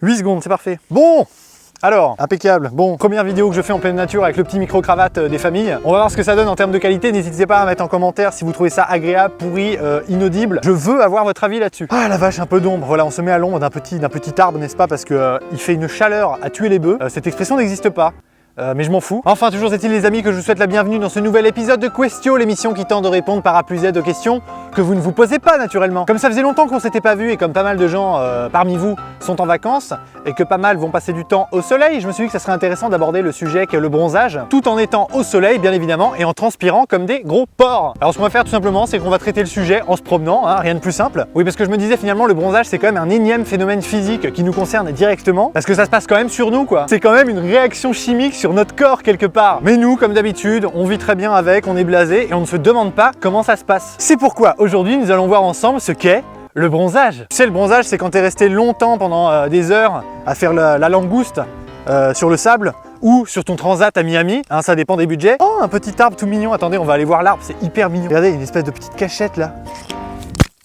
8 secondes, c'est parfait. Bon, alors, impeccable. Bon, première vidéo que je fais en pleine nature avec le petit micro-cravate des familles. On va voir ce que ça donne en termes de qualité. N'hésitez pas à mettre en commentaire si vous trouvez ça agréable, pourri, inaudible. Je veux avoir votre avis là-dessus. Ah la vache, un peu d'ombre. Voilà, on se met à l'ombre d'un petit arbre, n'est-ce pas? Parce que il fait une chaleur à tuer les bœufs. Cette expression n'existe pas. Mais je m'en fous. Enfin, toujours est-il les amis que je vous souhaite la bienvenue dans ce nouvel épisode de Questio, l'émission qui tente de répondre par A plus Z aux questions que vous ne vous posez pas naturellement. Comme ça faisait longtemps qu'on s'était pas vu et comme pas mal de gens parmi vous sont en vacances et que pas mal vont passer du temps au soleil, je me suis dit que ça serait intéressant d'aborder le sujet qu'est le bronzage, tout en étant au soleil bien évidemment et en transpirant comme des gros porcs. Alors ce qu'on va faire tout simplement, c'est qu'on va traiter le sujet en se promenant, hein, rien de plus simple. Oui, parce que je me disais finalement le bronzage c'est quand même un énième phénomène physique qui nous concerne directement, parce que ça se passe quand même sur nous quoi. C'est quand même une réaction chimique sur notre corps quelque part. Mais nous, comme d'habitude, on vit très bien avec, on est blasé et on ne se demande pas comment ça se passe. C'est pourquoi aujourd'hui nous allons voir ensemble ce qu'est le bronzage. Tu sais, le bronzage c'est quand tu es resté longtemps pendant des heures à faire la langouste sur le sable ou sur ton transat à Miami, hein, ça dépend des budgets. Oh, un petit arbre tout mignon, attendez, on va aller voir l'arbre, c'est hyper mignon. Regardez, une espèce de petite cachette là.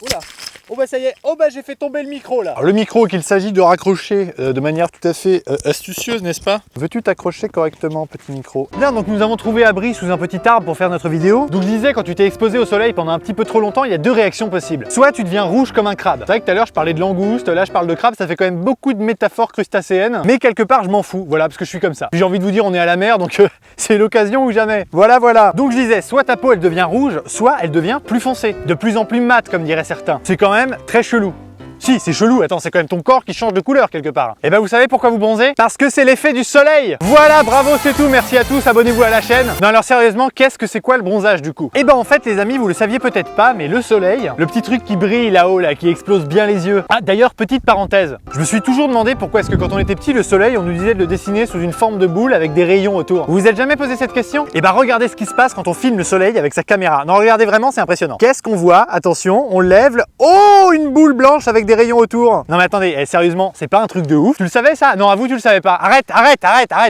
Oula. Oh bah ça y est, oh bah j'ai fait tomber le micro là. Alors, le micro qu'il s'agit de raccrocher de manière tout à fait astucieuse, n'est-ce pas? Veux-tu t'accrocher correctement, petit micro? Bien, donc nous avons trouvé abri sous un petit arbre pour faire notre vidéo. Donc je disais, quand tu t'es exposé au soleil pendant un petit peu trop longtemps, il y a deux réactions possibles. Soit tu deviens rouge comme un crabe. C'est vrai que tout à l'heure je parlais de langouste, là je parle de crabe, ça fait quand même beaucoup de métaphores crustacéennes. Mais quelque part je m'en fous, voilà, parce que je suis comme ça. Puis j'ai envie de vous dire, on est à la mer, donc c'est l'occasion ou jamais. Voilà, voilà. Donc je disais, soit ta peau elle devient rouge, soit elle devient plus foncée. De plus en plus mate, comme diraient certains. C'est quand même très chelou. Si, c'est chelou, attends, c'est quand même ton corps qui change de couleur quelque part. Et ben vous savez pourquoi vous bronzez? Parce que c'est l'effet du soleil. Voilà, bravo, c'est tout, merci à tous, abonnez-vous à la chaîne. Non alors sérieusement, qu'est-ce que c'est quoi le bronzage du coup? Et ben en fait les amis, vous le saviez peut-être pas, mais le soleil, le petit truc qui brille là-haut, là, qui explose bien les yeux. Ah d'ailleurs, petite parenthèse, je me suis toujours demandé pourquoi est-ce que quand on était petit, le soleil, on nous disait de le dessiner sous une forme de boule avec des rayons autour. Vous vous êtes jamais posé cette question? Et ben regardez ce qui se passe quand on filme le soleil avec sa caméra. Non, regardez vraiment, c'est impressionnant. Qu'est-ce qu'on voit? Attention, on lève, oh, une boule blanche avec des rayons autour. Non mais attendez, sérieusement, c'est pas un truc de ouf. Tu le savais ça? Non, avoue, tu le savais pas. Arrête,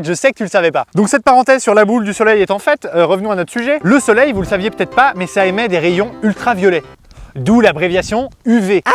je sais que tu le savais pas. Donc cette parenthèse sur la boule du soleil est en fait, revenons à notre sujet. Le soleil, vous le saviez peut-être pas, mais ça émet des rayons ultraviolets. D'où l'abréviation UV. Ah,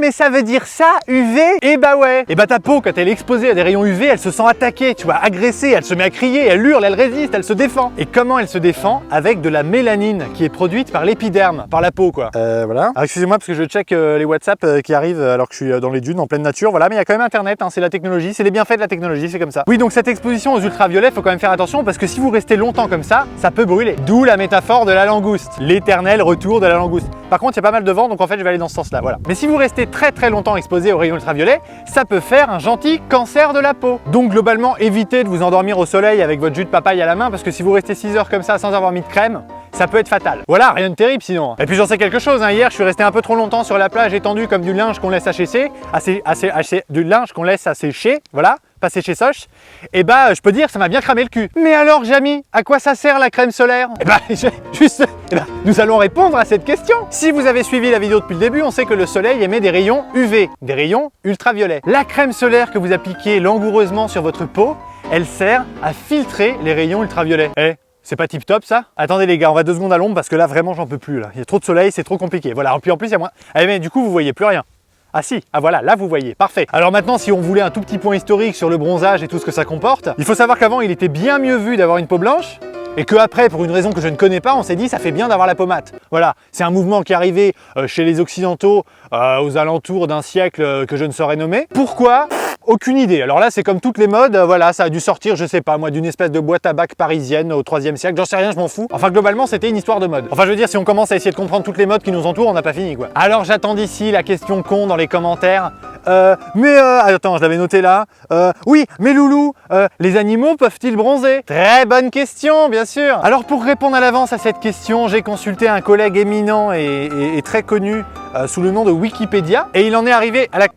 mais ça veut dire ça, UV? Eh bah ouais. Et bah ta peau, quand elle est exposée à des rayons UV, elle se sent attaquée, tu vois, agressée, elle se met à crier, elle hurle, elle résiste, elle se défend. Et comment elle se défend? Avec de la mélanine qui est produite par l'épiderme, par la peau quoi. Voilà. Alors excusez-moi parce que je check les WhatsApp qui arrivent alors que je suis dans les dunes en pleine nature, voilà, mais il y a quand même internet, hein, c'est la technologie, c'est les bienfaits de la technologie, c'est comme ça. Oui, donc cette exposition aux ultraviolets, faut quand même faire attention parce que si vous restez longtemps comme ça peut brûler. D'où la métaphore de la langouste, l'éternel retour de la langouste. Par contre, il y a pas mal de vent, donc en fait je vais aller dans ce sens là, voilà. Mais si vous restez très longtemps exposé aux rayons ultraviolets, ça peut faire un gentil cancer de la peau. Donc globalement, évitez de vous endormir au soleil avec votre jus de papaye à la main, parce que si vous restez 6 heures comme ça sans avoir mis de crème, ça peut être fatal. Voilà, rien de terrible sinon. Et puis j'en sais quelque chose, hein. Hier je suis resté un peu trop longtemps sur la plage étendu comme du linge qu'on laisse sécher, du linge qu'on laisse à sécher, voilà, pas sécher soche. Et bah je peux dire, ça m'a bien cramé le cul. Mais alors Jamy, à quoi ça sert la crème solaire? Et bah nous allons répondre à cette question. Si vous avez suivi la vidéo depuis le début, on sait que le soleil émet des rayons UV, des rayons ultraviolets. La crème solaire que vous appliquez langoureusement sur votre peau, elle sert à filtrer les rayons ultraviolets. C'est pas tip top ça? Attendez les gars, on va 2 secondes à l'ombre parce que là vraiment j'en peux plus là. Il y a trop de soleil, c'est trop compliqué. Voilà, puis en plus il y a moins. Ah mais du coup vous voyez plus rien. Ah si, ah voilà, là vous voyez, parfait. Alors maintenant, si on voulait un tout petit point historique sur le bronzage et tout ce que ça comporte, il faut savoir qu'avant il était bien mieux vu d'avoir une peau blanche, et qu'après, pour une raison que je ne connais pas, on s'est dit ça fait bien d'avoir la peau mate. Voilà, c'est un mouvement qui est arrivé chez les Occidentaux aux alentours d'un siècle que je ne saurais nommer. Pourquoi? Aucune idée. Alors là, c'est comme toutes les modes, voilà, ça a dû sortir, je sais pas moi, d'une espèce de boîte à bac parisienne au 3e siècle, j'en sais rien, je m'en fous. Enfin, globalement, c'était une histoire de mode. Enfin, je veux dire, si on commence à essayer de comprendre toutes les modes qui nous entourent, on n'a pas fini, quoi. Alors, j'attends d'ici la question con dans les commentaires. Attends, je l'avais noté là. Oui, mais Loulou, les animaux peuvent-ils bronzer? Très bonne question, bien sûr. Alors, pour répondre à l'avance à cette question, j'ai consulté un collègue éminent et très connu sous le nom de Wikipédia, et il en est arrivé à la...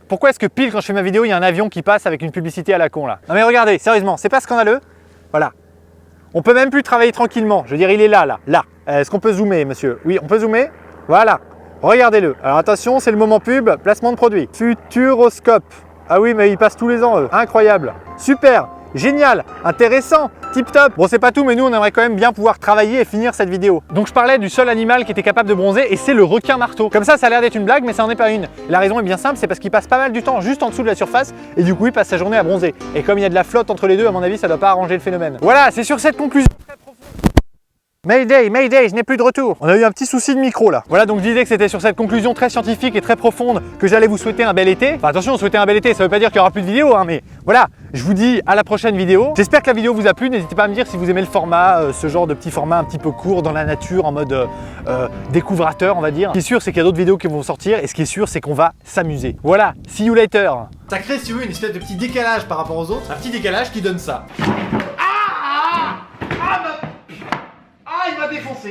Pourquoi est-ce que pile quand je fais ma vidéo, il y a un avion qui passe avec une publicité à la con là? Non mais regardez, sérieusement, c'est pas scandaleux? Voilà. On peut même plus travailler tranquillement. Je veux dire, il est là. Est-ce qu'on peut zoomer, monsieur? Oui, on peut zoomer? Voilà. Regardez-le. Alors attention, c'est le moment pub, placement de produit. Futuroscope. Ah oui, mais ils passent tous les ans, eux. Incroyable. Super. génial, intéressant, tip top. Bon, c'est pas tout, mais nous, on aimerait quand même bien pouvoir travailler et finir cette vidéo. Donc, je parlais du seul animal qui était capable de bronzer et c'est le requin marteau. Comme ça a l'air d'être une blague, mais ça n'en est pas une. Et la raison est bien simple, c'est parce qu'il passe pas mal du temps juste en dessous de la surface et du coup, il passe sa journée à bronzer. Et comme il y a de la flotte entre les deux, à mon avis, ça doit pas arranger le phénomène. Voilà, c'est sur cette conclusion très profonde. Mayday, Mayday, je n'ai plus de retour. On a eu un petit souci de micro là. Voilà, donc je disais que c'était sur cette conclusion très scientifique et très profonde que j'allais vous souhaiter un bel été. Enfin attention, souhaiter un bel été, ça veut pas dire qu'il y aura plus de vidéos, hein, mais voilà, je vous dis à la prochaine vidéo. J'espère que la vidéo vous a plu, n'hésitez pas à me dire si vous aimez le format, ce genre de petit format un petit peu court dans la nature, en mode découvrateur on va dire. Ce qui est sûr, c'est qu'il y a d'autres vidéos qui vont sortir et ce qui est sûr, c'est qu'on va s'amuser. Voilà, see you later. Ça crée, si vous voulez, une espèce de petit décalage par rapport aux autres, un petit décalage qui donne ça. Ah, il m'a défoncé.